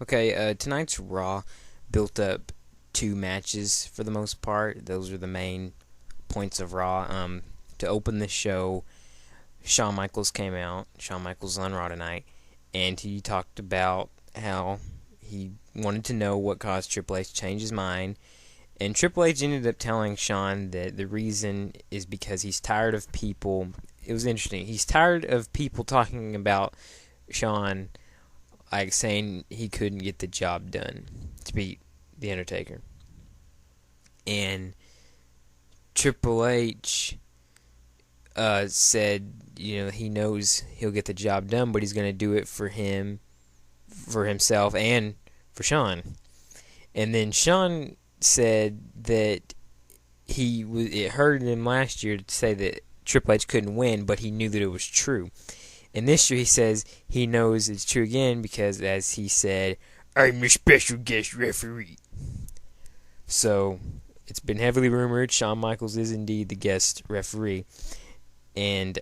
Okay, tonight's Raw built up two matches for the most part. Those are the main points of Raw. To open the show, Shawn Michaels came out. Shawn Michaels on Raw tonight, and he talked about how he wanted to know what caused Triple H to change his mind. And Triple H ended up telling Shawn that the reason is because he's tired of people. It was interesting. He's tired of people talking about Shawn, like saying he couldn't get the job done to beat The Undertaker. And Triple H said, he knows he'll get the job done, but he's going to do it for himself, and for Shawn. And then Shawn said that it hurt him last year to say that Triple H couldn't win, but he knew that it was true. And this year he says he knows it's true again because, as he said, I'm the special guest referee. So it's been heavily rumored Shawn Michaels is indeed the guest referee. And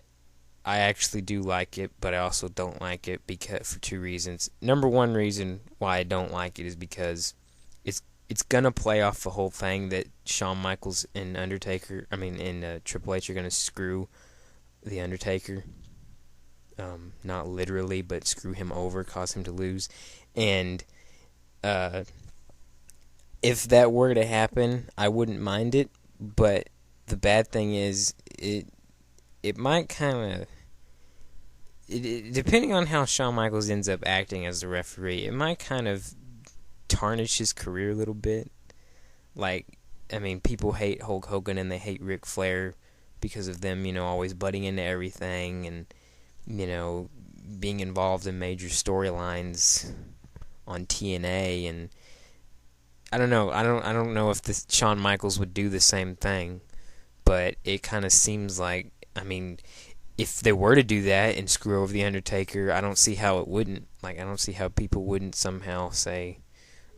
I actually do like it, but I also don't like it for two reasons. Number one reason why I don't like it is because it's gonna play off the whole thing that Shawn Michaels and Triple H are gonna screw the Undertaker. Not literally, but screw him over, cause him to lose. And if that were to happen, I wouldn't mind it. But the bad thing is, it might kind of, depending on how Shawn Michaels ends up acting as the referee, it might kind of tarnish his career a little bit. Like, people hate Hulk Hogan and they hate Ric Flair because of them, always butting into everything and, being involved in major storylines on TNA. And I don't know. I don't know if Shawn Michaels would do the same thing, but it kind of seems like, if they were to do that and screw over the Undertaker, I don't see how it wouldn't. Like, I don't see how people wouldn't somehow say,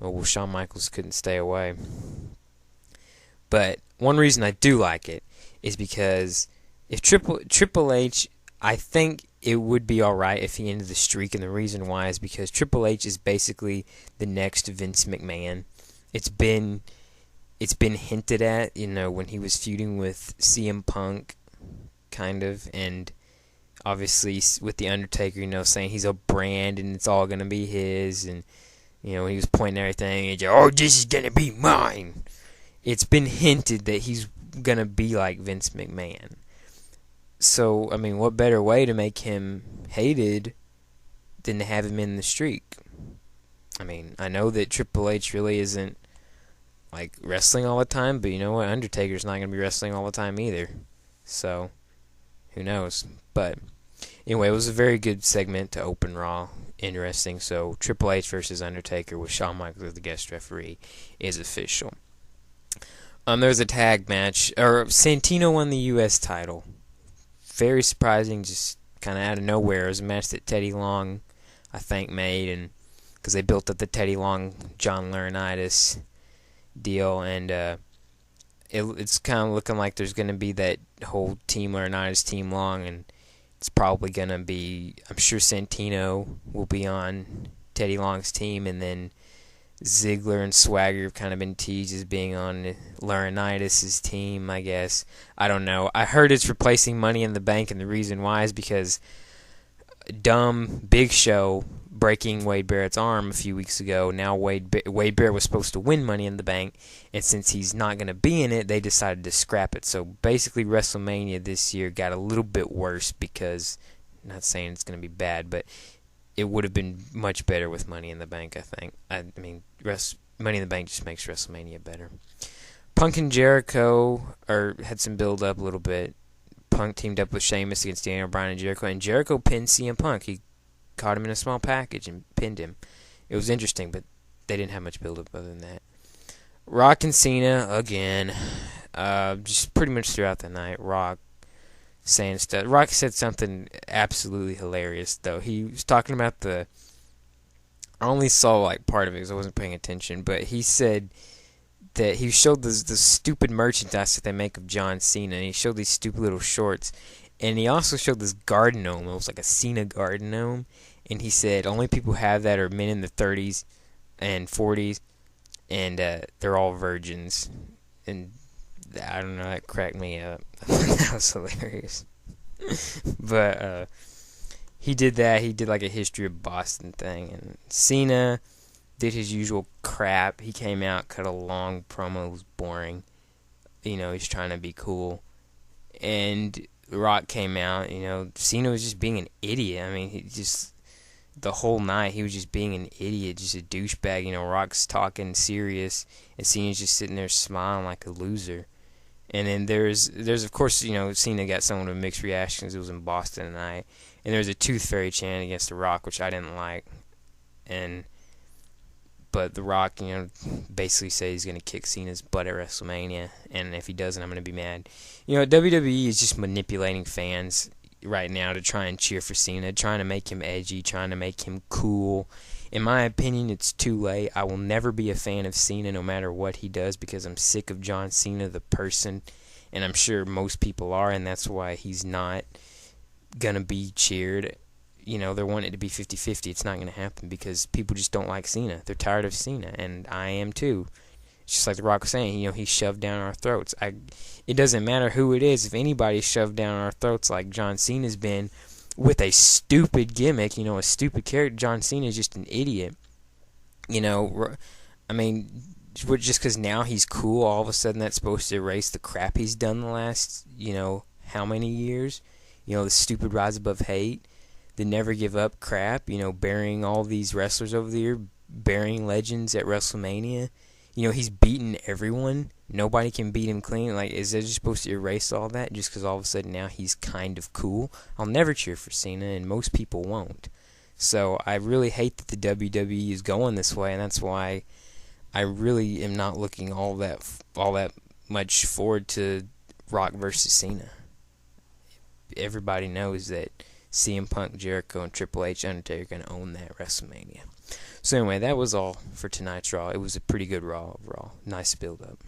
"Oh, well, Shawn Michaels couldn't stay away." But one reason I do like it is because if Triple H, I think it would be alright if he ended the streak, and the reason why is because Triple H is basically the next Vince McMahon. It's been hinted at, when he was feuding with CM Punk, kind of, and obviously with the Undertaker, saying he's a brand and it's all gonna be his, and he was pointing everything and oh, this is gonna be mine. It's been hinted that he's gonna be like Vince McMahon. So, what better way to make him hated than to have him in the streak? I know that Triple H really isn't like wrestling all the time, but you know what? Undertaker's not gonna be wrestling all the time either. So, who knows? But anyway, it was a very good segment to open Raw. Interesting. So, Triple H versus Undertaker with Shawn Michaels as the guest referee is official. There was a tag match, or Santino won the U.S. title. Very surprising, just kind of out of nowhere. It was a match that Teddy Long, I think, made, and because they built up the Teddy Long John Laurinaitis deal, and it's kind of looking like there's going to be that whole Team Laurinaitis, Team Long, and it's probably going to be, I'm sure Santino will be on Teddy Long's team, and then Ziggler and Swagger have kind of been teased as being on Laurinaitis' team, I guess. I don't know. I heard it's replacing Money in the Bank, and the reason why is because dumb Big Show breaking Wade Barrett's arm a few weeks ago. Now Wade Barrett was supposed to win Money in the Bank, and since he's not going to be in it, they decided to scrap it. So basically WrestleMania this year got a little bit worse because, not saying it's going to be bad, but it would have been much better with Money in the Bank, I think. Money in the Bank just makes WrestleMania better. Punk and Jericho had some build up a little bit. Punk teamed up with Sheamus against Daniel Bryan and Jericho pinned CM Punk. He caught him in a small package and pinned him. It was interesting, but they didn't have much build up other than that. Rock and Cena again, just pretty much throughout the night. Rock saying stuff. Rock said something absolutely hilarious, though. He was talking about I only saw like part of it because I wasn't paying attention, but he said that he showed the stupid merchandise that they make of John Cena, and he showed these stupid little shorts, and he also showed this garden gnome. It was like a Cena garden gnome, and he said only people who have that are men in their 30s, and 40s, and they're all virgins. And I don't know, that cracked me up. That was hilarious. But he did that. He did like a history of Boston thing. And Cena did his usual crap. He came out, cut a long promo. It was boring. He's trying to be cool. And Rock came out. Cena was just being an idiot. I mean, the whole night he was just being an idiot, just a douchebag. Rock's talking serious, and Cena's just sitting there smiling like a loser. And then there's of course, Cena got someone with mixed reactions. It was in Boston tonight, and there's a Tooth Fairy chant against The Rock, which I didn't like. But The Rock, basically said he's gonna kick Cena's butt at WrestleMania, and if he doesn't, I'm gonna be mad. WWE is just manipulating fans right now to try and cheer for Cena, trying to make him edgy, trying to make him cool. In my opinion, it's too late. I will never be a fan of Cena no matter what he does, because I'm sick of John Cena, the person, and I'm sure most people are, and that's why he's not going to be cheered. They're wanting it to be 50-50. It's not going to happen because people just don't like Cena. They're tired of Cena, and I am too. It's just like The Rock was saying, he's shoved down our throats. It doesn't matter who it is. If anybody's shoved down our throats like John Cena's been, with a stupid gimmick, a stupid character. John Cena is just an idiot. I mean, just because now he's cool, all of a sudden that's supposed to erase the crap he's done the last, how many years? The stupid rise above hate, the never give up crap, burying all these wrestlers over the year, burying legends at WrestleMania. He's beaten everyone. Nobody can beat him clean. Like, is that just supposed to erase all that just because all of a sudden now he's kind of cool? I'll never cheer for Cena, and most people won't. So I really hate that the WWE is going this way, and that's why I really am not looking all that much forward to Rock versus Cena. Everybody knows that CM Punk, Jericho, and Triple H, Undertaker are going to own that WrestleMania. So anyway, that was all for tonight's Raw. It was a pretty good Raw overall. Nice build-up.